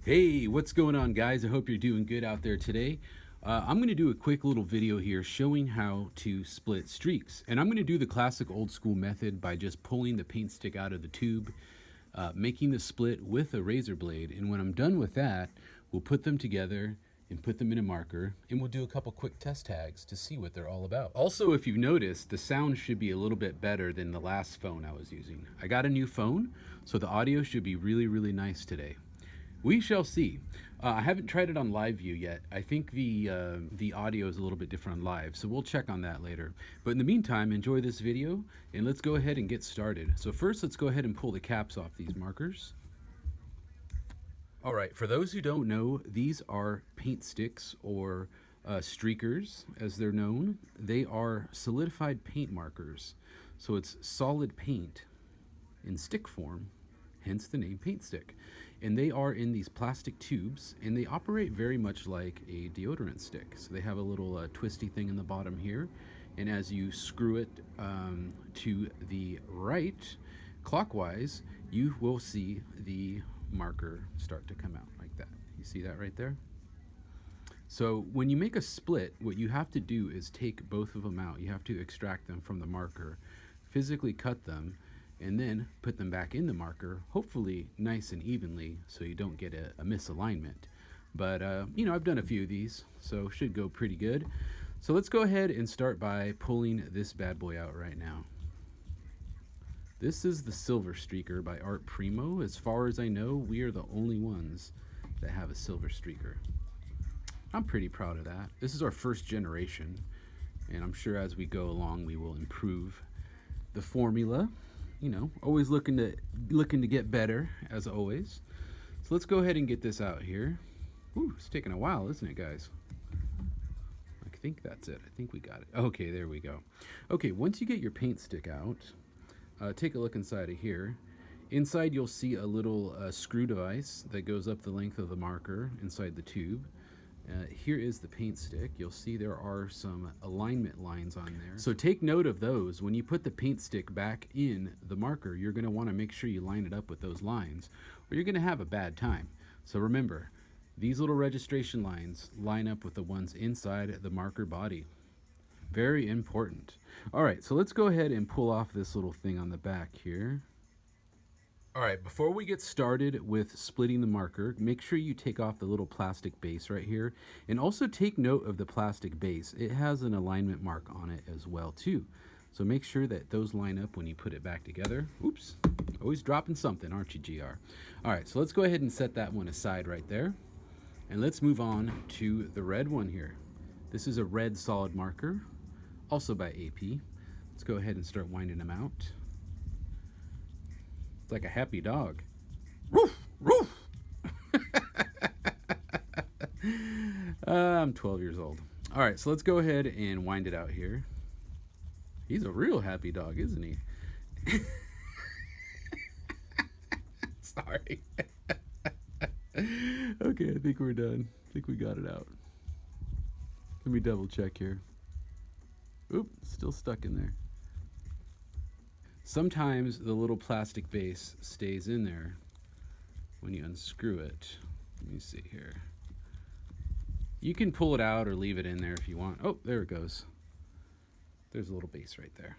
Hey, what's going on, guys? I hope you're doing good out there today. I'm going to do a quick little video here showing how to split streaks. And I'm going to do the classic old school method by just pulling the paint stick out of the tube, making the split with a razor blade. And when I'm done with that, we'll put them together and put them in a marker, and we'll do a couple quick test tags to see what they're all about. Also, if you've noticed, the sound should be a little bit better than the last phone I was using. I got a new phone, so the audio should be really nice today. We shall see. I haven't tried it on live view yet. I think the audio is a little bit different on live, so we'll check on that later. But in the meantime, enjoy this video, and let's go ahead and get started. So first, let's go ahead and pull the caps off these markers. All right, for those who don't know, these are paint sticks, or streakers, as they're known. They are solidified paint markers. So it's solid paint in stick form, hence the name paint stick. And they are in these plastic tubes, and they operate very much like a deodorant stick. So they have a little twisty thing in the bottom here, and as you screw it to the right clockwise, you will see the marker start to come out like that. You see that right there? So when you make a split, what you have to do is take both of them out. You have to extract them from the marker, physically cut them, and then put them back in the marker, hopefully nice and evenly so you don't get a misalignment. But you know, I've done a few of these, so should go pretty good. So let's go ahead and start by pulling this bad boy out right now. This is the Silver Streaker by Art Primo. As far as I know, we are the only ones that have a Silver Streaker. I'm pretty proud of that. This is our first generation, and I'm sure as we go along we will improve the formula. You know, always looking to get better, as always. So let's go ahead and get this out here. Ooh, it's taking a while, isn't it, guys? I think that's it. I think we got it. Okay, there we go. Okay, once you get your paint stick out, take a look inside of here. Inside you'll see a little screw device that goes up the length of the marker inside the tube. Here is the paint stick. You'll see there are some alignment lines on there. So take note of those. When you put the paint stick back in the marker, you're going to want to make sure you line it up with those lines, or you're going to have a bad time. So remember, these little registration lines line up with the ones inside the marker body. Very important. All right, so let's go ahead and pull off this little thing on the back here. All right, before we get started with splitting the marker, make sure you take off the little plastic base right here, and also take note of the plastic base. It has an alignment mark on it as well too. So make sure that those line up when you put it back together. Oops, always dropping something, aren't you, GR? All right, so let's go ahead and set that one aside right there. And let's move on to the red one here. This is a red solid marker, also by AP. Let's go ahead and start winding them out. It's like a happy dog. Roof, roof. I'm 12 years old. All right, so let's go ahead and wind it out here. He's a real happy dog, isn't he? Sorry. Okay, I think we're done. I think we got it out. Let me double check here. Oop, still stuck in there. Sometimes the little plastic base stays in there when you unscrew it. Let me see here. You can pull it out or leave it in there if you want. Oh, there it goes. There's a little base right there.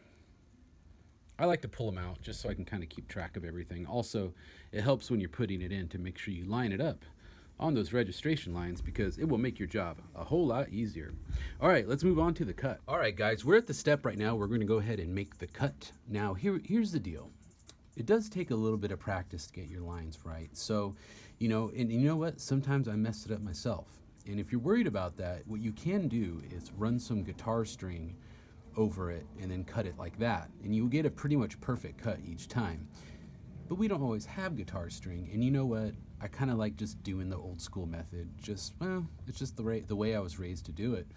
I like to pull them out just so I can kind of keep track of everything. Also, it helps when you're putting it in to make sure you line it up on those registration lines, because it will make your job a whole lot easier. All right, let's move on to the cut. All right, guys, we're at the step right now. We're going to go ahead and make the cut. Now, here's the deal. It does take a little bit of practice to get your lines right. So, you know, and you know what? Sometimes I messed it up myself. And if you're worried about that, what you can do is run some guitar string over it and then cut it like that. And you'll get a pretty much perfect cut each time. But we don't always have guitar string, and you know what? I kind of like just doing the old school method. Just, well, it's just the way I was raised to do it.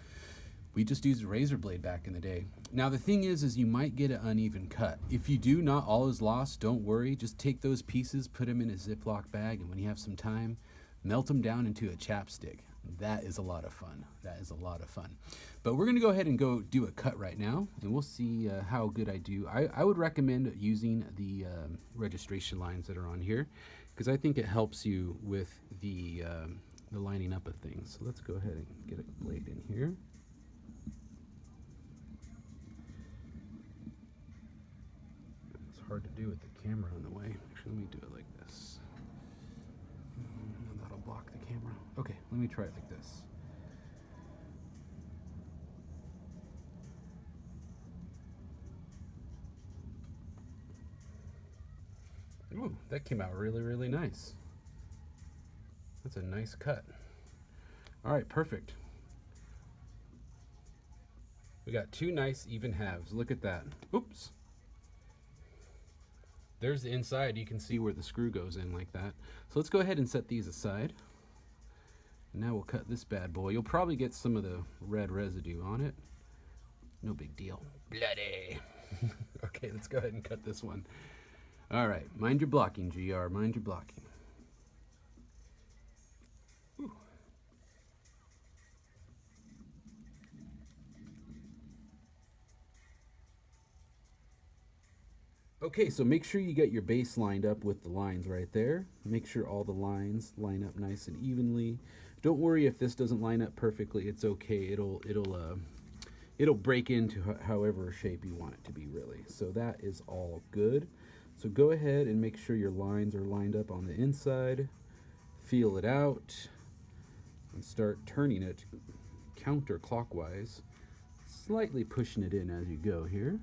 We just used a razor blade back in the day. Now the thing is you might get an uneven cut. If you do, not all is lost. Don't worry. Just take those pieces, put them in a Ziploc bag, and when you have some time, melt them down into a chapstick. That is a lot of fun. That is a lot of fun. But we're going to go ahead and go do a cut right now, and we'll see how good I do. I would recommend using the registration lines that are on here, because I think it helps you with the lining up of things. So let's go ahead and get a blade in here. It's hard to do with the camera in the way. Actually, let me do it like this. That'll block the camera. Okay, let me try it like this. Ooh, that came out really, really nice. That's a nice cut. All right, perfect. We got two nice even halves. Look at that. Oops. There's the inside. You can see where the screw goes in like that. So let's go ahead and set these aside. Now we'll cut this bad boy. You'll probably get some of the red residue on it. No big deal. Bloody. Okay, let's go ahead and cut this one. All right, mind your blocking, GR, mind your blocking. Ooh. Okay, so make sure you get your base lined up with the lines right there. Make sure all the lines line up nice and evenly. Don't worry if this doesn't line up perfectly. It's okay. It'll break into however shape you want it to be, really. So that is all good. So go ahead and make sure your lines are lined up on the inside. Feel it out and start turning it counterclockwise, slightly pushing it in as you go here.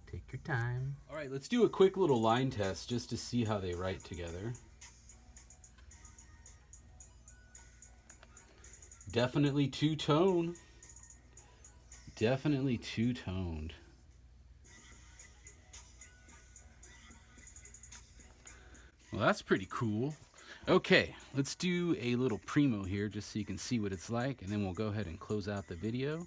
Take your time. All right, let's do a quick little line test just to see how they write together. Definitely two-tone. Definitely two-toned. Well, that's pretty cool. Okay, let's do a little primo here just so you can see what it's like, and then we'll go ahead and close out the video.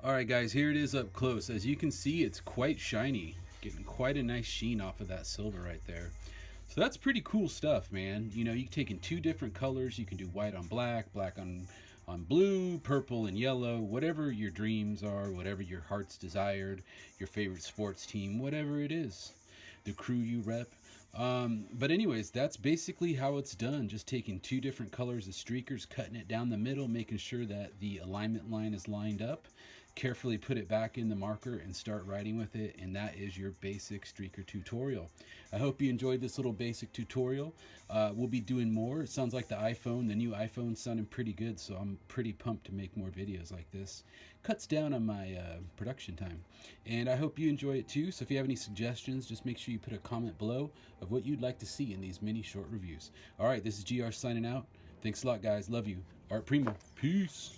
Alright guys, here it is up close. As you can see, it's quite shiny. Getting quite a nice sheen off of that silver right there. So that's pretty cool stuff, man. You know, you can take in two different colors. You can do white on black, black on blue, purple and yellow, whatever your dreams are, whatever your heart's desired, your favorite sports team, whatever it is, the crew you rep. But anyways, that's basically how it's done. Just taking two different colors of streakers, cutting it down the middle, making sure that the alignment line is lined up. Carefully put it back in the marker and start writing with it, and that is your basic streaker tutorial. I hope you enjoyed this little basic tutorial. We'll be doing more. It sounds like the new iPhone's sounding pretty good, so I'm pretty pumped to make more videos like this. Cuts down on my production time, and I hope you enjoy it too. So if you have any suggestions, just make sure you put a comment below of what you'd like to see in these mini short reviews. All right, this is GR signing out. Thanks a lot, guys. Love you. Art Primo. Peace.